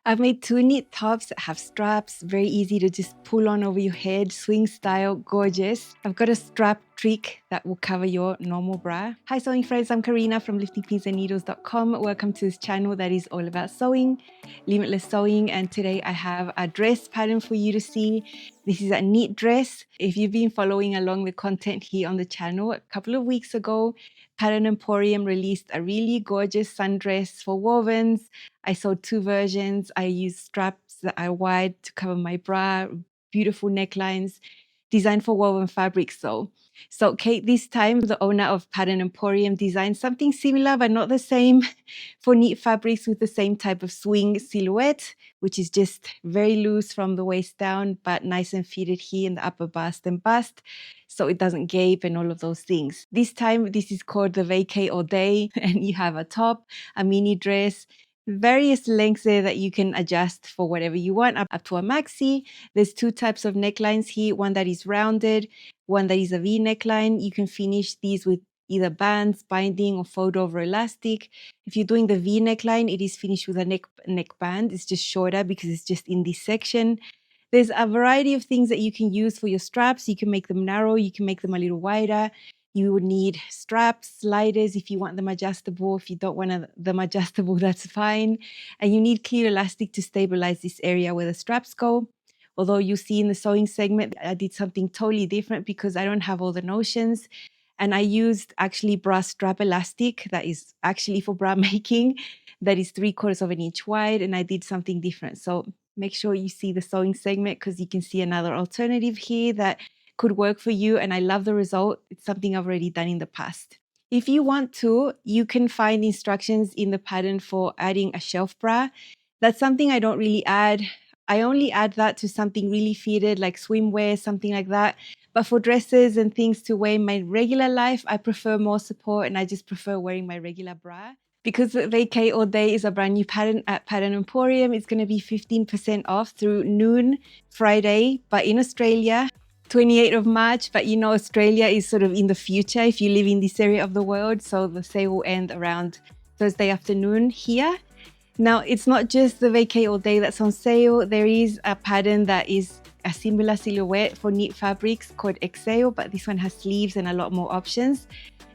I've made 2 knit tops that have straps, very easy to just pull on over your head, swing style, gorgeous. I've got a strap trick that will cover your normal bra. Hi sewing friends, I'm Karina from liftingpinsandneedles.com. Welcome to this channel that is all about sewing, limitless sewing, and today I have a dress pattern for you to see. This is a knit dress. If you've been following along the content here on the channel, a couple of weeks ago, Pattern Emporium released a really gorgeous sundress for wovens. I sewed 2 versions. I used straps that are wide to cover my bra, beautiful necklines, designed for woven fabric. So Kate, this time, the owner of Pattern Emporium, designed something similar but not the same for knit fabrics with the same type of swing silhouette, which is just very loose from the waist down, but nice and fitted here in the upper bust and bust, so it doesn't gape and all of those things. This time, this is called the Vacay all day, and you have a top, a mini dress, various lengths there that you can adjust for whatever you want, up to a maxi. There's 2 types of necklines here, one that is rounded, one that is a V neckline. You can finish these with either bands, binding, or fold over elastic. If you're doing the V neckline, it is finished with a neck band. It's just shorter because it's just in this section. There's a variety of things that you can use for your straps. You can make them narrow, you can make them a little wider. You would need straps, sliders if you want them adjustable. If you don't want them adjustable, that's fine. And you need clear elastic to stabilize this area where the straps go. Although you see in the sewing segment, I did something totally different because I don't have all the notions. And I used actually bra strap elastic that is actually for bra making, that is 3/4 of an inch wide. And I did something different. So make sure you see the sewing segment because you can see another alternative here that could work for you, and I love the result. It's something I've already done in the past. If you want to, you can find instructions in the pattern for adding a shelf bra. That's something I don't really add. I only add that to something really fitted like swimwear, something like that. But for dresses and things to wear in my regular life, I prefer more support, and I just prefer wearing my regular bra. Because Vacay All Day is a brand new pattern at Pattern Emporium, it's going to be 15% off through noon Friday, but in Australia, 28th of March, but you know, Australia is sort of in the future if you live in this area of the world. So the sale will end around Thursday afternoon here. Now, it's not just the Vacay All Day that's on sale. There is a pattern that is a similar silhouette for knit fabrics called Exhale, but this one has sleeves and a lot more options.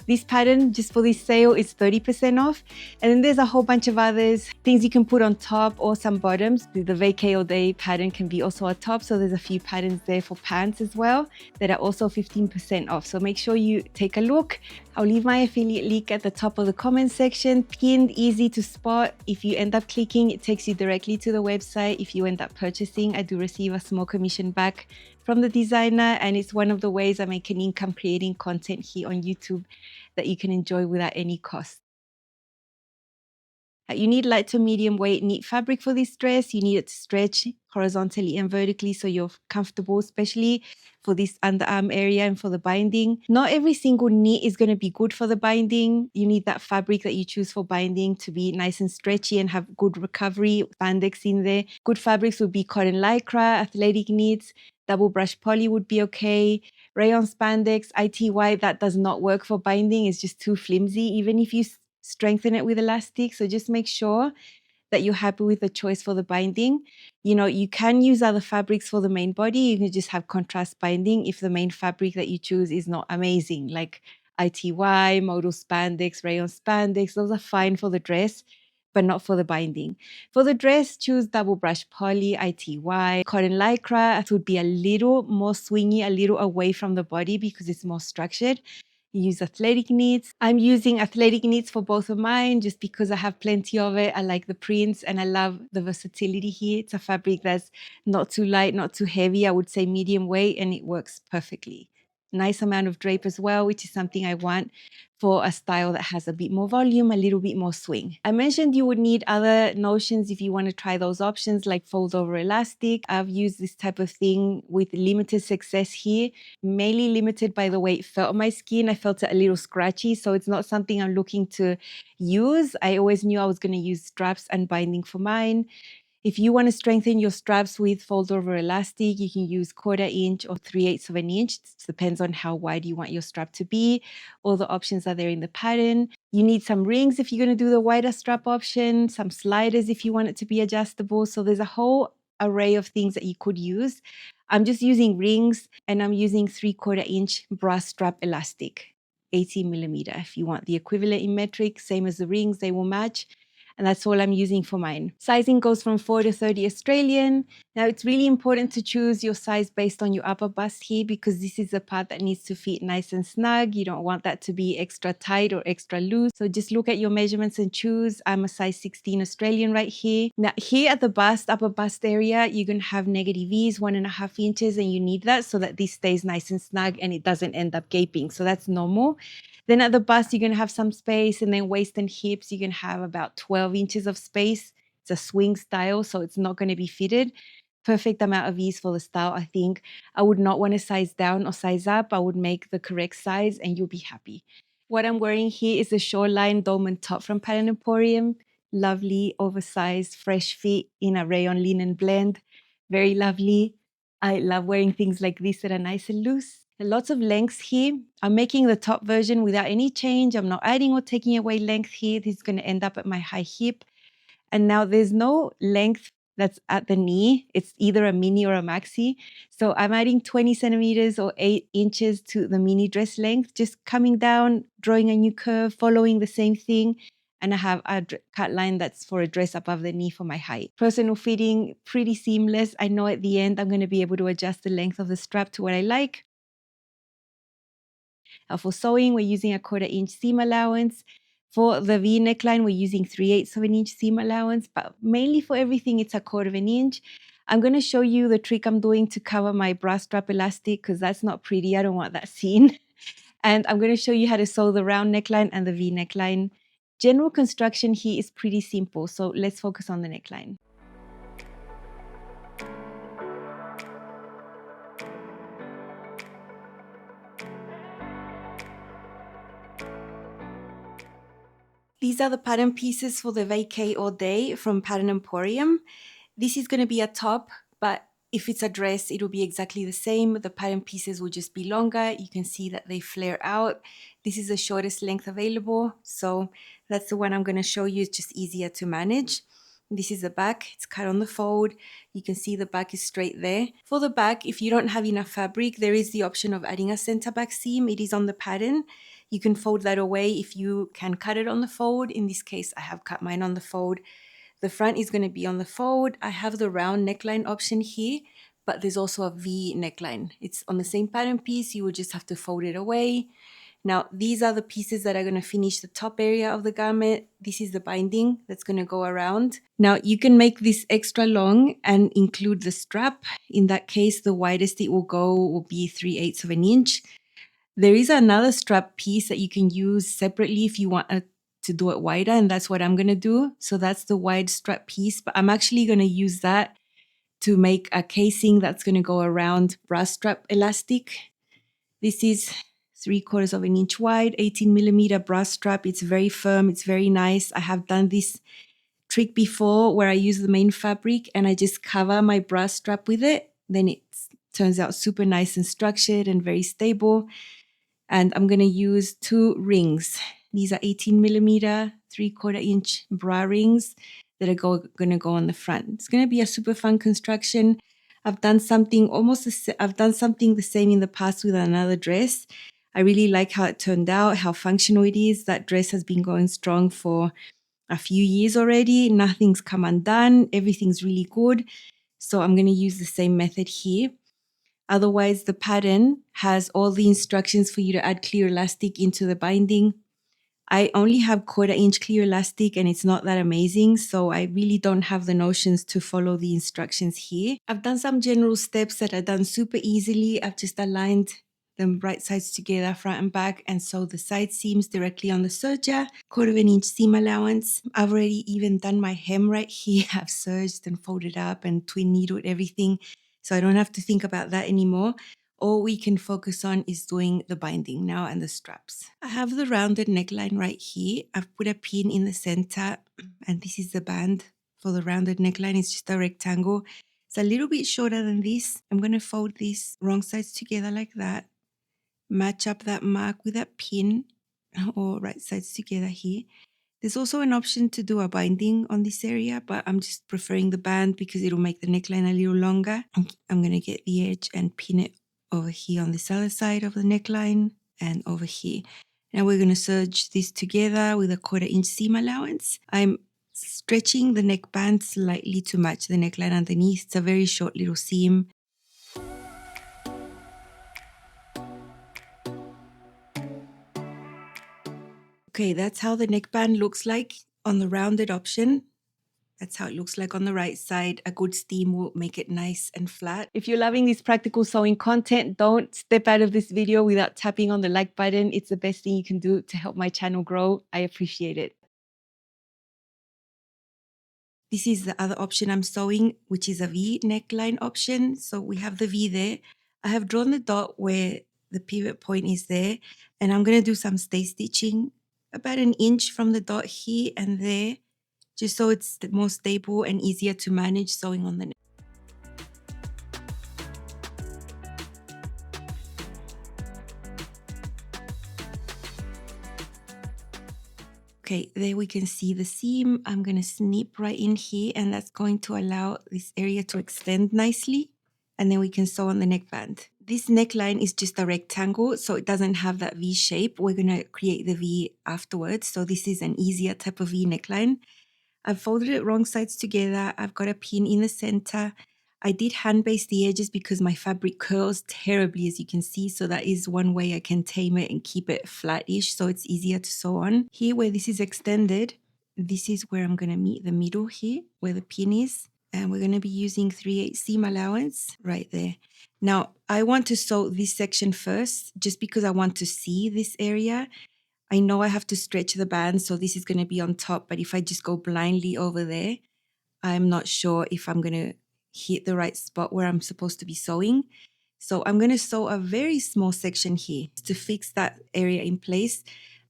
This pattern, just for this sale, is 30% off. And then there's a whole bunch of others, things you can put on top or some bottoms. The Vacay All Day pattern can be also a top. So there's a few patterns there for pants as well that are also 15% off. So make sure you take a look. I'll leave my affiliate link at the top of the comment section, pinned, easy to spot. If you end up clicking, it takes you directly to the website. If you end up purchasing, I do receive a small commission back from the designer, and it's one of the ways I make an income creating content here on YouTube that you can enjoy without any cost. You need light to medium weight knit fabric for this dress. You need it to stretch horizontally and vertically so you're comfortable, especially for this underarm area and for the binding. Not every single knit is going to be good for the binding. You need that fabric that you choose for binding to be nice and stretchy and have good recovery, spandex in there. Good fabrics would be cotton lycra, athletic knits, double brush poly would be okay. Rayon spandex, ITY, that does not work for binding. It's just too flimsy, even if you strengthen it with elastic. So just make sure that you're happy with the choice for the binding. You know, you can use other fabrics for the main body. You can just have contrast binding if the main fabric that you choose is not amazing, like ITY, modal spandex, rayon spandex. Those are fine for the dress, but not for the binding. For the dress, choose double brush poly, ITY, cotton lycra. It would be a little more swingy, a little away from the body because it's more structured. Use athletic knits. I'm using athletic knits for both of mine just because I have plenty of it. I like the prints and I love the versatility here. It's a fabric that's not too light, not too heavy. I would say medium weight, and it works perfectly. Nice amount of drape as well, which is something I want for a style that has a bit more volume, a little bit more swing. I mentioned you would need other notions if you want to try those options like fold over elastic. I've used this type of thing with limited success here, mainly limited by the way it felt on my skin. I felt it a little scratchy, so it's not something I'm looking to use. I always knew I was going to use straps and binding for mine. If you want to strengthen your straps with fold over elastic, you can use 1/4 inch or 3/8 of an inch. It depends on how wide you want your strap to be. All the options are there in the pattern. You need some rings if you're going to do the wider strap option, some sliders if you want it to be adjustable. So there's a whole array of things that you could use. I'm just using rings, and I'm using 3/4 inch bra strap elastic, 18 millimeter. If you want the equivalent in metric, same as the rings, they will match. And that's all I'm using for mine. Sizing goes from 4 to 30 Australian. Now, it's really important to choose your size based on your upper bust here, because this is the part that needs to fit nice and snug. You don't want that to be extra tight or extra loose. So just look at your measurements and choose. I'm a size 16 Australian right here. Now, here at the bust, upper bust area, you're going to have negative V's, 1.5 inches, and you need that so that this stays nice and snug and it doesn't end up gaping. So that's normal. Then at the bust, you're going to have some space, and then waist and hips, you're going to have about 12 inches of space. It's a swing style, so it's not going to be fitted. Perfect amount of ease for the style, I think. I would not want to size down or size up. I would make the correct size and you'll be happy. What I'm wearing here is a shoreline dolman top from Pattern Emporium. Lovely, oversized, fresh fit in a rayon linen blend. Very lovely. I love wearing things like this that are nice and loose. And lots of lengths here. I'm making the top version without any change. I'm not adding or taking away length here. This is going to end up at my high hip. And now there's no length that's at the knee. It's either a mini or a maxi. So I'm adding 20 centimeters or 8 inches to the mini dress length, just coming down, drawing a new curve, following the same thing. And I have a cut line that's for a dress above the knee for my height. Personal fitting, pretty seamless. I know at the end I'm going to be able to adjust the length of the strap to what I like. For sewing, we're using a 1/4 inch seam allowance. For the V neckline, we're using 3/8 of an inch seam allowance, but mainly for everything, it's a 1/4 of an inch. I'm going to show you the trick I'm doing to cover my bra strap elastic, because that's not pretty. I don't want that seen. And I'm going to show you how to sew the round neckline and the V neckline. General construction here is pretty simple, so let's focus on the neckline. These are the pattern pieces for the Vacay All Day from Pattern Emporium. This is going to be a top, but if it's a dress, it'll be exactly the same. The pattern pieces will just be longer. You can see that they flare out. This is the shortest length available, so that's the one I'm going to show you. It's just easier to manage. This is the back. It's cut on the fold. You can see the back is straight there. For the back, if you don't have enough fabric, there is the option of adding a center back seam. It is on the pattern. You can fold that away if you can cut it on the fold. In this case, I have cut mine on the fold. The front is going to be on the fold. I have the round neckline option here, but there's also a V neckline. It's on the same pattern piece. You will just have to fold it away. Now, these are the pieces that are going to finish the top area of the garment. This is the binding that's going to go around. Now, you can make this extra long and include the strap. In that case, the widest it will go will be 3/8 of an inch. There is another strap piece that you can use separately if you want to do it wider, and that's what I'm going to do. So that's the wide strap piece, but I'm actually going to use that to make a casing that's going to go around bra strap elastic. This is 3/4 of an inch wide, 18 millimeter bra strap. It's very firm. It's very nice. I have done this trick before where I use the main fabric and I just cover my bra strap with it. Then it turns out super nice and structured and very stable. And I'm going to use 2 rings. These are 18 millimeter, 3/4 inch bra rings that are going to go on the front. It's going to be a super fun construction. I've done something the same in the past with another dress. I really like how it turned out, how functional it is. That dress has been going strong for a few years already. Nothing's come undone. Everything's really good. So I'm going to use the same method here. Otherwise, the pattern has all the instructions for you to add clear elastic into the binding. I only have 1/4 inch clear elastic and it's not that amazing, so I really don't have the notions to follow the instructions here. I've done some general steps that are done super easily. I've just aligned them right sides together, front and back, and sew the side seams directly on the serger. 1/4 inch seam allowance. I've already even done my hem right here. I've serged and folded up and twin needled everything. So I don't have to think about that anymore. All we can focus on is doing the binding now and the straps. I have the rounded neckline right here. I've put a pin in the center and this is the band for the rounded neckline is just a rectangle. It's a little bit shorter than this. I'm going to fold this wrong sides together like that. Match up that mark with that pin or right sides together here. There's also an option to do a binding on this area, but I'm just preferring the band because it'll make the neckline a little longer. I'm going to get the edge and pin it over here on this other side of the neckline and over here. Now we're going to serge this together with a 1/4 inch seam allowance. I'm stretching the neckband slightly to match the neckline underneath. It's a very short little seam. Okay, that's how the neckband looks like on the rounded option. That's how it looks like on the right side. A good steam will make it nice and flat. If you're loving this practical sewing content, don't step out of this video without tapping on the like button. It's the best thing you can do to help my channel grow. I appreciate it. This is the other option I'm sewing, which is a V neckline option. So we have the V there. I have drawn the dot where the pivot point is there, and I'm going to do some stay stitching about 1 inch from the dot here and there, just so it's more stable and easier to manage sewing on the neck. Okay, there we can see the seam. I'm going to snip right in here, and that's going to allow this area to extend nicely, and then we can sew on the neckband. This neckline is just a rectangle, so it doesn't have that V shape. We're going to create the V afterwards, so this is an easier type of V neckline. I've folded it wrong sides together. I've got a pin in the center. I did hand baste the edges because my fabric curls terribly, as you can see. So that is one way I can tame it and keep it flat-ish so it's easier to sew on. Here where this is extended, this is where I'm going to meet the middle here, where the pin is. And we're going to be using 3/8 seam allowance right there. Now, I want to sew this section first just because I want to see this area. I know I have to stretch the band, so this is going to be on top, but if I just go blindly over there, I'm not sure if I'm going to hit the right spot where I'm supposed to be sewing. So I'm going to sew a very small section here to fix that area in place,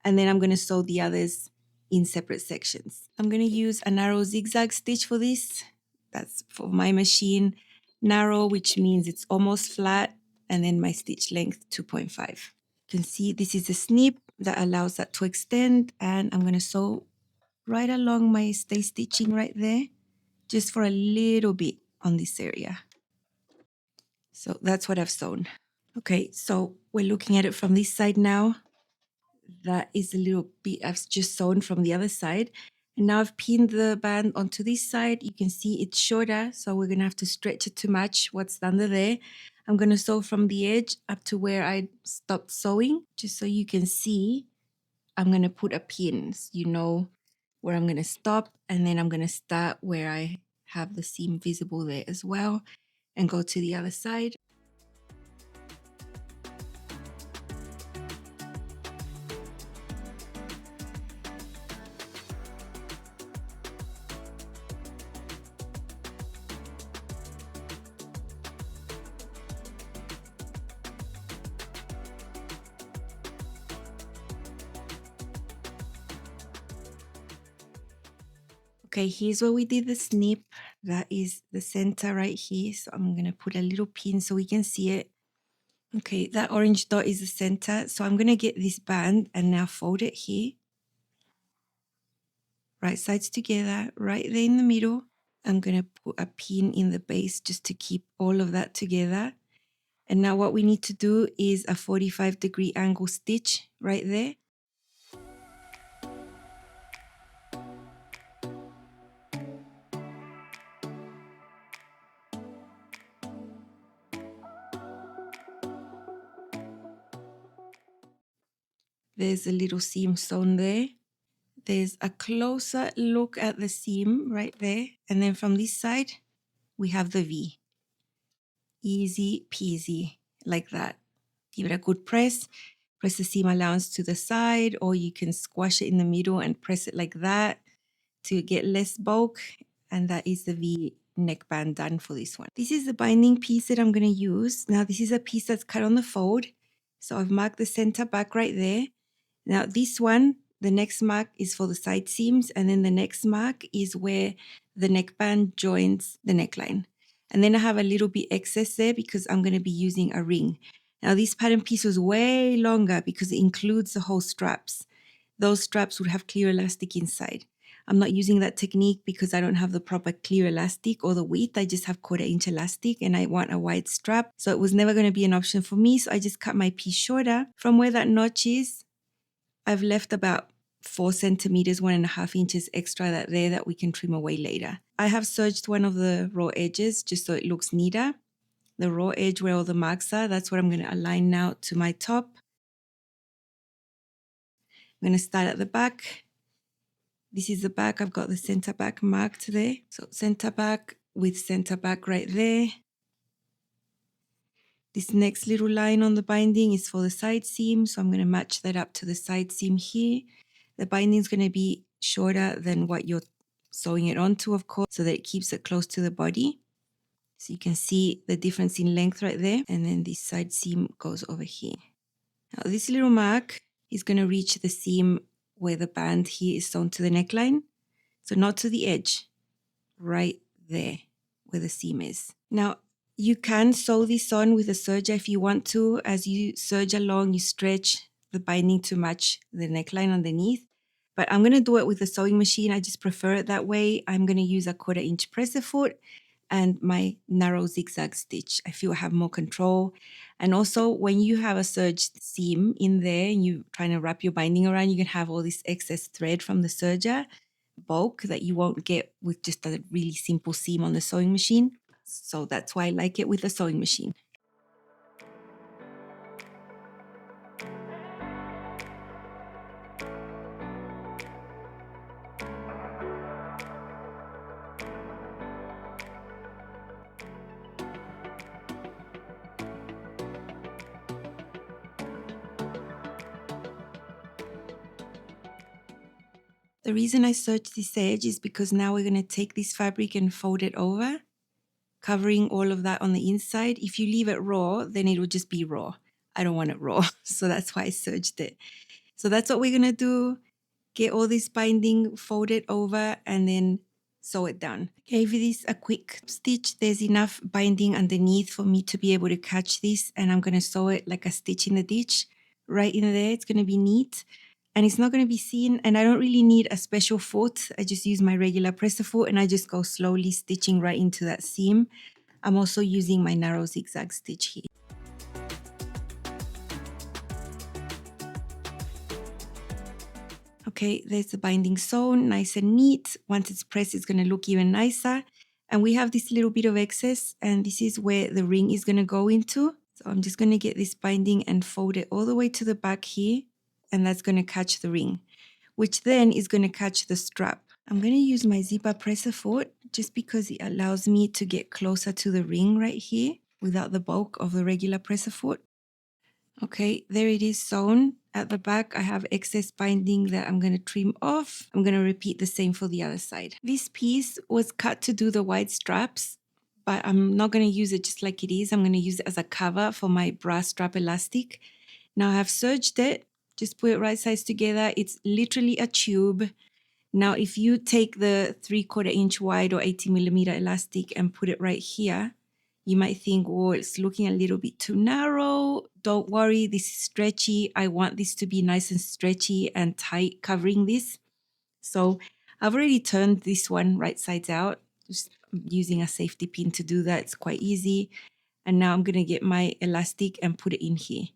and then I'm going to sew the others in separate sections. I'm going to use a narrow zigzag stitch for this. That's for my machine. Narrow, which means it's almost flat, and then my stitch length 2.5. You can see this is a snip that allows that to extend, and I'm going to sew right along my stay stitching right there, just for a little bit on this area. So that's what I've sewn. Okay, so we're looking at it from this side now. That is a little bit I've just sewn from the other side. And now I've pinned the band onto this side. You can see it's shorter, so we're going to have to stretch it to match what's under there. I'm going to sew from the edge up to where I stopped sewing, just so you can see. I'm going to put a pin, so you know where I'm going to stop, and then I'm going to start where I have the seam visible there as well and go to the other side. Okay, here's where we did the snip. That is the center right here. So I'm going to put a little pin so we can see it. Okay, that orange dot is the center. So I'm going to get this band and now fold it here. Right sides together, right there in the middle. I'm going to put a pin in the base just to keep all of that together. And now what we need to do is a 45-degree angle stitch right there. There's a little seam sewn there. There's a closer look at the seam right there. And then from this side, we have the V. Easy peasy, like that. Give it a good press. Press the seam allowance to the side, or you can squash it in the middle and press it like that to get less bulk. And that is the V neckband done for this one. This is the binding piece that I'm going to use. Now, this is a piece that's cut on the fold. So I've marked the center back right there. Now this one, the next mark is for the side seams, and then the next mark is where the neckband joins the neckline. And then I have a little bit excess there because I'm going to be using a ring. Now this pattern piece was way longer because it includes the whole straps. Those straps would have clear elastic inside. I'm not using that technique because I don't have the proper clear elastic or the width. I just have 1/4 inch elastic and I want a wide strap. So it was never going to be an option for me. So I just cut my piece shorter. From where that notch is, I've left about 4 centimeters, 1.5 inches extra that we can trim away later. I have serged one of the raw edges just so it looks neater. The raw edge where all the marks are, that's what I'm going to align now to my top. I'm going to start at the back. This is the back. I've got the center back marked there. So center back with center back right there. This next little line on the binding is for the side seam. So I'm going to match that up to the side seam here. The binding is going to be shorter than what you're sewing it onto, of course, so that it keeps it close to the body. So you can see the difference in length right there. And then this side seam goes over here. Now this little mark is going to reach the seam where the band here is sewn to the neckline. So not to the edge, right there where the seam is. Now you can sew this on with a serger if you want to. As you serge along, you stretch the binding to match the neckline underneath. But I'm going to do it with a sewing machine. I just prefer it that way. I'm going to use a 1/4 inch presser foot and my narrow zigzag stitch. I feel I have more control. And also when you have a serged seam in there and you're trying to wrap your binding around, you can have all this excess thread from the serger bulk that you won't get with just a really simple seam on the sewing machine. So that's why I like it with a sewing machine. The reason I serged this edge is because now we're going to take this fabric and fold it over, covering all of that on the inside. If you leave it raw, then it will just be raw. I don't want it raw, so that's why I serged it. So that's what we're going to do. Get all this binding, fold it over, and then sew it down. Gave this a quick stitch. There's enough binding underneath for me to be able to catch this, and I'm going to sew it like a stitch in the ditch right in there. It's going to be neat. And it's not going to be seen, and I don't really need a special foot. I just use my regular presser foot and I just go slowly stitching right into that seam. I'm also using my narrow zigzag stitch here. Okay, there's the binding sewn, nice and neat. Once it's pressed, it's going to look even nicer. And we have this little bit of excess, and this is where the ring is going to go into. So I'm just going to get this binding and fold it all the way to the back here. And that's going to catch the ring, which then is going to catch the strap. I'm going to use my zipper presser foot just because it allows me to get closer to the ring right here without the bulk of the regular presser foot. Okay, there it is sewn. At the back, I have excess binding that I'm going to trim off. I'm going to repeat the same for the other side. This piece was cut to do the wide straps, but I'm not going to use it just like it is. I'm going to use it as a cover for my bra strap elastic. Now I have serged it. Just put it right sides together. It's literally a tube. Now, if you take the 3/4 inch wide or 80mm elastic and put it right here, you might think, oh, it's looking a little bit too narrow. Don't worry, this is stretchy. I want this to be nice and stretchy and tight covering this. So I've already turned this one right sides out, just using a safety pin to do that. It's quite easy. And now I'm going to get my elastic and put it in here.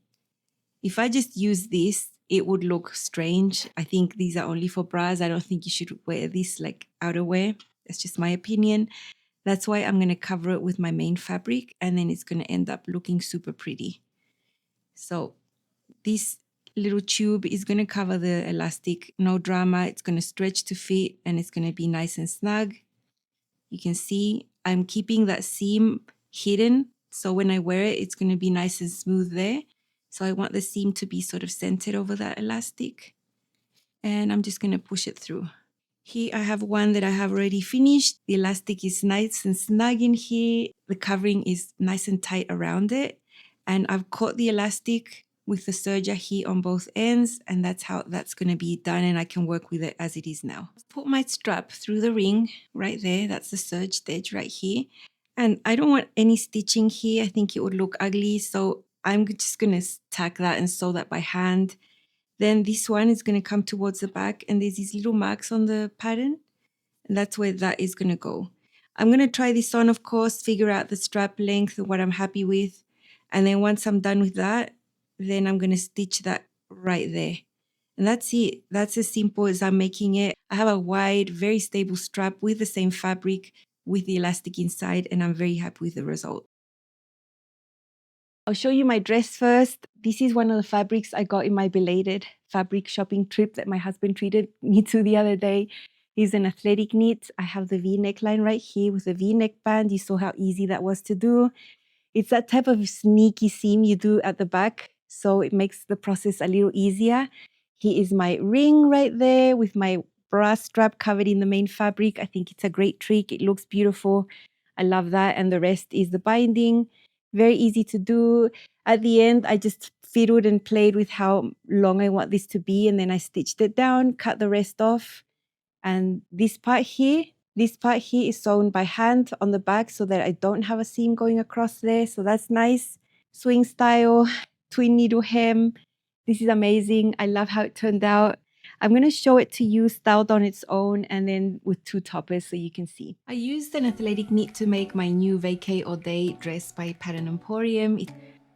If I just use this, it would look strange. I think these are only for bras. I don't think you should wear this like outerwear. That's just my opinion. That's why I'm going to cover it with my main fabric, and then it's going to end up looking super pretty. So this little tube is going to cover the elastic, no drama. It's going to stretch to fit, and it's going to be nice and snug. You can see I'm keeping that seam hidden. So when I wear it, it's going to be nice and smooth there. So I want the seam to be sort of centered over that elastic. And I'm just going to push it through. Here I have one that I have already finished. The elastic is nice and snug in here. The covering is nice and tight around it. And I've caught the elastic with the serger here on both ends, and that's how that's going to be done, and I can work with it as it is now. Put my strap through the ring right there. That's the serged edge right here. And I don't want any stitching here. I think it would look ugly, so I'm just going to tack that and sew that by hand. Then this one is going to come towards the back, and there's these little marks on the pattern, and that's where that is going to go. I'm going to try this on, of course, figure out the strap length and what I'm happy with. And then once I'm done with that, then I'm going to stitch that right there. And that's it. That's as simple as I'm making it. I have a wide, very stable strap with the same fabric with the elastic inside, and I'm very happy with the result. I'll show you my dress first. This is one of the fabrics I got in my belated fabric shopping trip that my husband treated me to the other day. It's an athletic knit. I have the V neckline right here with the V neck band. You saw how easy that was to do. It's that type of sneaky seam you do at the back, so it makes the process a little easier. Here is my ring right there with my bra strap covered in the main fabric. I think it's a great trick. It looks beautiful. I love that. And the rest is the binding. Very easy to do. At the end, I just fiddled and played with how long I want this to be, and then I stitched it down, cut the rest off. And this part here is sewn by hand on the back so that I don't have a seam going across there. So that's nice. Swing style, twin needle hem. This is amazing. I love how it turned out. I'm going to show it to you styled on its own and then with two toppers so you can see. I used an athletic knit to make my new Vacay All Day dress by Pattern Emporium.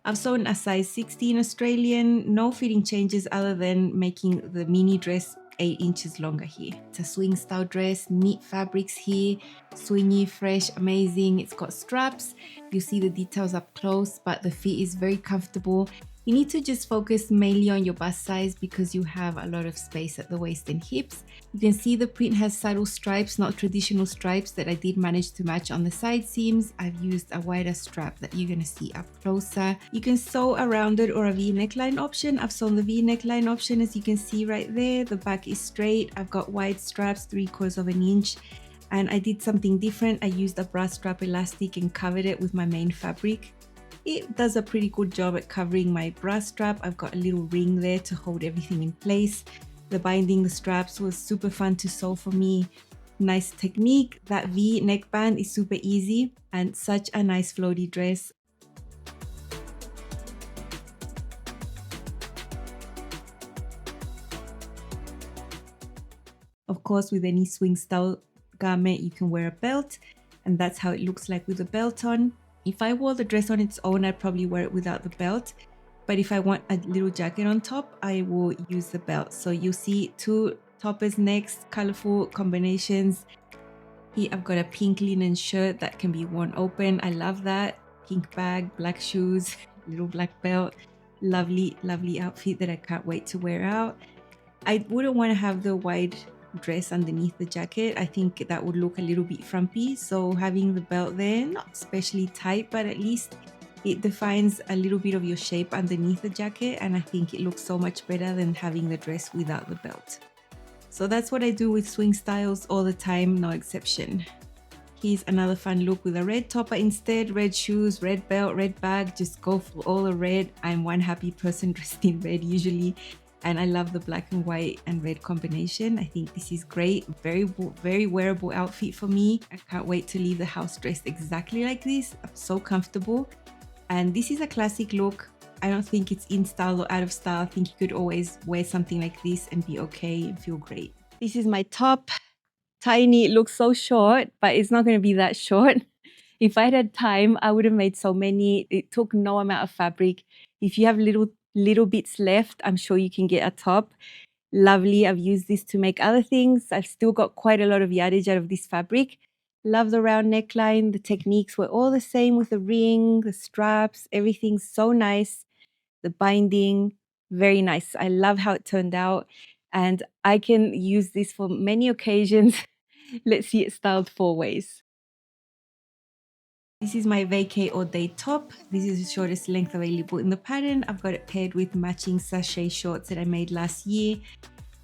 I've sewn a size 16 Australian, no fitting changes other than making the mini dress 8 inches longer here. It's a swing style dress, neat fabrics here, swingy, fresh, amazing. It's got straps. You see the details up close, but the fit is very comfortable. You need to just focus mainly on your bust size because you have a lot of space at the waist and hips. You can see the print has subtle stripes, not traditional stripes, that I did manage to match on the side seams. I've used a wider strap that you're going to see up closer. You can sew a rounded or a V neckline option. I've sewn the V neckline option, as you can see right there. The back is straight. I've got wide straps, 3/4 of an inch. And I did something different. I used a bra strap elastic and covered it with my main fabric. It does a pretty good job at covering my bra strap. I've got a little ring there to hold everything in place. The binding the straps was super fun to sew for me. Nice technique. That V neckband is super easy and such a nice floaty dress. Of course, with any swing style garment, you can wear a belt, and that's how it looks like with the belt on. If I wore the dress on its own, I'd probably wear it without the belt. But if I want a little jacket on top, I will use the belt. So you'll see two toppers next, colorful combinations. Here I've got a pink linen shirt that can be worn open. I love that. Pink bag, black shoes, little black belt. Lovely, lovely outfit that I can't wait to wear out. I wouldn't want to have the wide dress underneath the jacket. I think that would look a little bit frumpy, so having the belt there, not especially tight, but at least it defines a little bit of your shape underneath the jacket, and I think it looks so much better than having the dress without the belt. So that's what I do with swing styles all the time, no exception. Here's another fun look with a red topper instead, red shoes, red belt, red bag. Just go for all the red. I'm one happy person dressed in red usually. And I love the black and white and red combination. I think this is great. Very wearable outfit for me. I can't wait to leave the house dressed exactly like this. I'm so comfortable. And this is a classic look. I don't think it's in style or out of style. I think you could always wear something like this and be okay and feel great. This is my top. Tiny. It looks so short, but it's not going to be that short. If I had time, I would have made so many. It took no amount of fabric. If you have little bits left, I'm sure you can get a top. Lovely. I've used this to make other things. I've still got quite a lot of yardage out of this fabric. Love the round neckline. The techniques were all the same with the ring, the straps, everything's so nice. The binding, very nice. I love how it turned out, and I can use this for many occasions. Let's see it styled 4 ways. This is my Vacay All Day top. This is the shortest length available in the pattern. I've got it paired with matching sachet shorts that I made last year.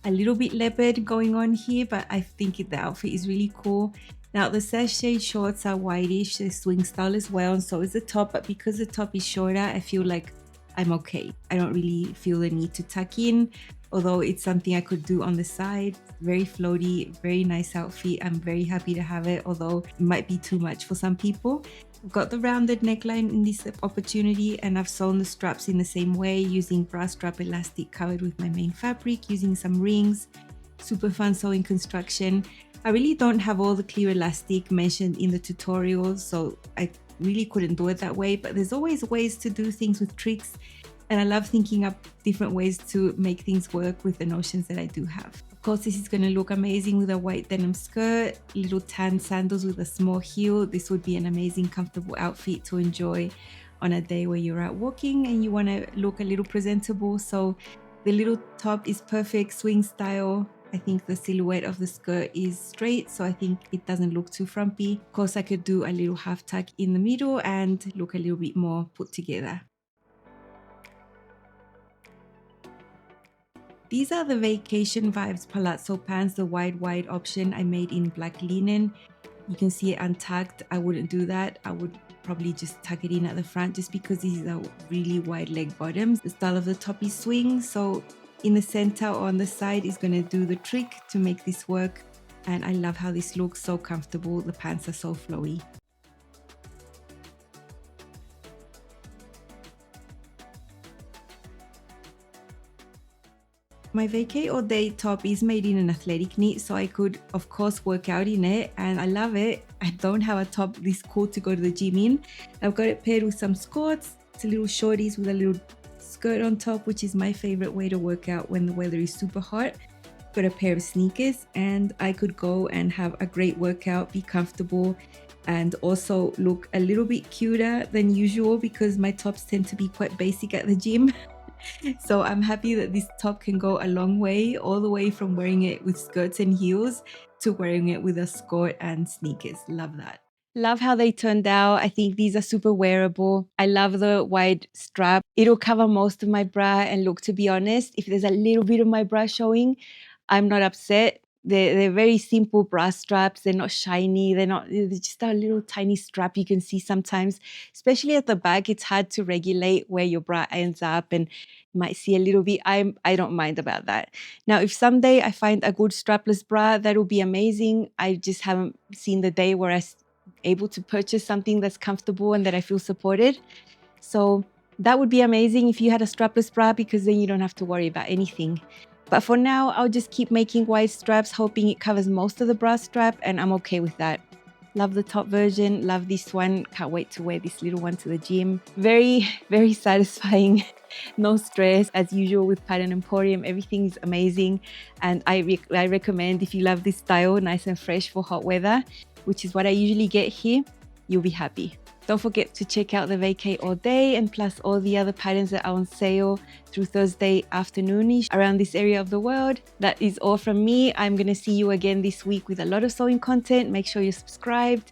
A little bit leopard going on here, but I think the outfit is really cool. Now the sachet shorts are whitish, they swing style as well, and so is the top, but because the top is shorter, I feel like I'm okay. I don't really feel the need to tuck in, although it's something I could do on the side. Very floaty, very nice outfit. I'm very happy to have it, although it might be too much for some people. I've got the rounded neckline in this opportunity, and I've sewn the straps in the same way using bra strap elastic covered with my main fabric, using some rings. Super fun sewing construction. I really don't have all the clear elastic mentioned in the tutorial, so I really couldn't do it that way, but there's always ways to do things with tricks, and I love thinking up different ways to make things work with the notions that I do have. Of course, this is going to look amazing with a white denim skirt, little tan sandals with a small heel. This would be an amazing comfortable outfit to enjoy on a day where you're out walking and you want to look a little presentable. So the little top is perfect swing style. I think the silhouette of the skirt is straight, so I think it doesn't look too frumpy. Of course, I could do a little half tuck in the middle and look a little bit more put together. These are the Vacation Vibes palazzo pants, the wide option I made in black linen. You can see it untucked. I wouldn't do that. I would probably just tuck it in at the front just because these are really wide leg bottoms. The style of the top is swing, so in the center or on the side is going to do the trick to make this work. And I love how this looks, so comfortable. The pants are so flowy. My Vacay all day top is made in an athletic knit, so I could of course work out in it, and I love it. I don't have a top this cool to go to the gym in. I've got it paired with some skirts. It's a little shorties with a little skirt on top, which is my favorite way to work out when the weather is super hot. Got a pair of sneakers, and I could go and have a great workout, be comfortable, and also look a little bit cuter than usual because my tops tend to be quite basic at the gym. So I'm happy that this top can go a long way, all the way from wearing it with skirts and heels to wearing it with a skirt and sneakers. Love that. Love how they turned out. I think these are super wearable. I love the wide strap. It'll cover most of my bra, and look, to be honest, if there's a little bit of my bra showing, I'm not upset. They're very simple bra straps. They're not shiny. They're just a little tiny strap you can see sometimes, especially at the back. It's hard to regulate where your bra ends up, and you might see a little bit. I don't mind about that. Now, if someday I find a good strapless bra, that'll be amazing. I just haven't seen the day where I'm able to purchase something that's comfortable and that I feel supported. So that would be amazing if you had a strapless bra, because then you don't have to worry about anything. But for now, I'll just keep making wide straps, hoping it covers most of the bra strap, and I'm okay with that. Love the top version, love this one. Can't wait to wear this little one to the gym. Very, very satisfying. No stress, as usual with Pattern Emporium. Everything is amazing, and I recommend, if you love this style, nice and fresh for hot weather, which is what I usually get here, you'll be happy. Don't forget to check out the Vacay all day, and plus all the other patterns that are on sale through Thursday afternoonish around this area of the world. That is all from me. I'm going to see you again this week with a lot of sewing content. Make sure you're subscribed.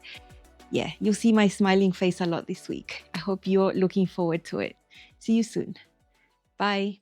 Yeah, you'll see my smiling face a lot this week. I hope you're looking forward to it. See you soon. Bye.